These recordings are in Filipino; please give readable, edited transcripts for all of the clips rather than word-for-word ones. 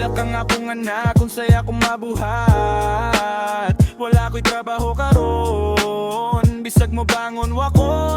Inilak ang akong anak kung saya kong mabuhat. Wala ko'y trabaho karon, bisag mo bangon wako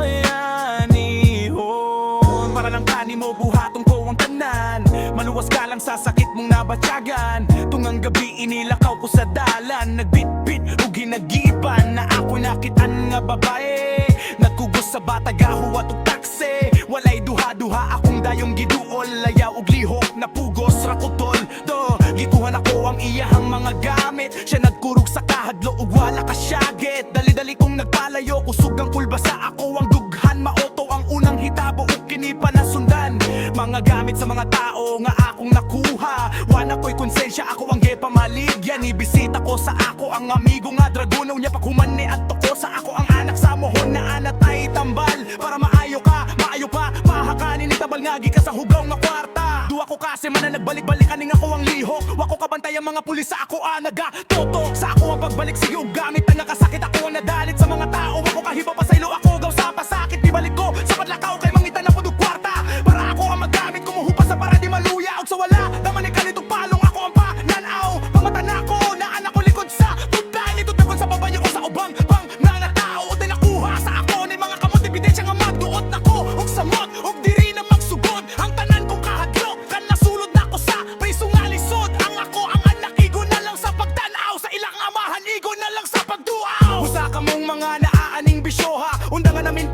yanihon. Para lang kani mo buhaton ko ang tanan, maluwas ka lang sa sakit mong nabatyagan. Tungang gabi inilakaw ko sa dalan, nagbitbit o ginagiban na ako'y nakitan nga babae. Nagkugos sa batagaho at taksi, walay duha-duha akong dayong giduol. Layaw og lihok na pugos rakutol do, gikuhan ako ang iyahang mga gamit. Siya nagkurog sa kahadlo ug wala ka syagit. Dali-dali kong nagpalayo, kusog ang kulbasa. Ako ang dughan, maoto ang unang hitabo ug kini pa nasundan. Mga gamit sa mga tao nga akong nakuha, wala ko'y konsensya, ako ang gepamaligyan. Ibisita ko sa ako ang amigo nga dragonaw niya paghuman ni adto ko sa ako ang anak sa mohon na anak ay tambal. Para maayo ka, maayo pa, mahakanin ni tabal ngagi ka sa hugaw nga kwarta. Duwa ko kasi man na nagbalik-balik kaning ako ang lihok. Wako kabantay ang mga pulis sa ako anaga toto. Sa ako ang pagbalik sige ug gamit ang nakasakit. Ako ang nadalit sa mga tao, ako kahiba pa sa ilo. Ako gaw sa pasakit, di balik ko sa padlakaw kay mangita na pudug kwarta. Para ako ang magamit, kumuhupa sa para di maluya. Og sa wala, naman ikalit og palong ako ang pananaw. Pamata na ko, naan ako likod sa tutay. Nito takon sa babayo ko sa ubang pang nanatao. O nakuha sa ako ni mga kamot, ebidensya nga magduot na ko og samot, og diri na magsugod. Ang tanan kong kahadlok, kan nasulod na ko sa priso nga lisod. Ang ako ang anak, igo na lang sa pagtanaw. Sa ilang amahan, igo na lang sa pagduaw. Usa ka mong mga naaaning bisyoha, undangan namin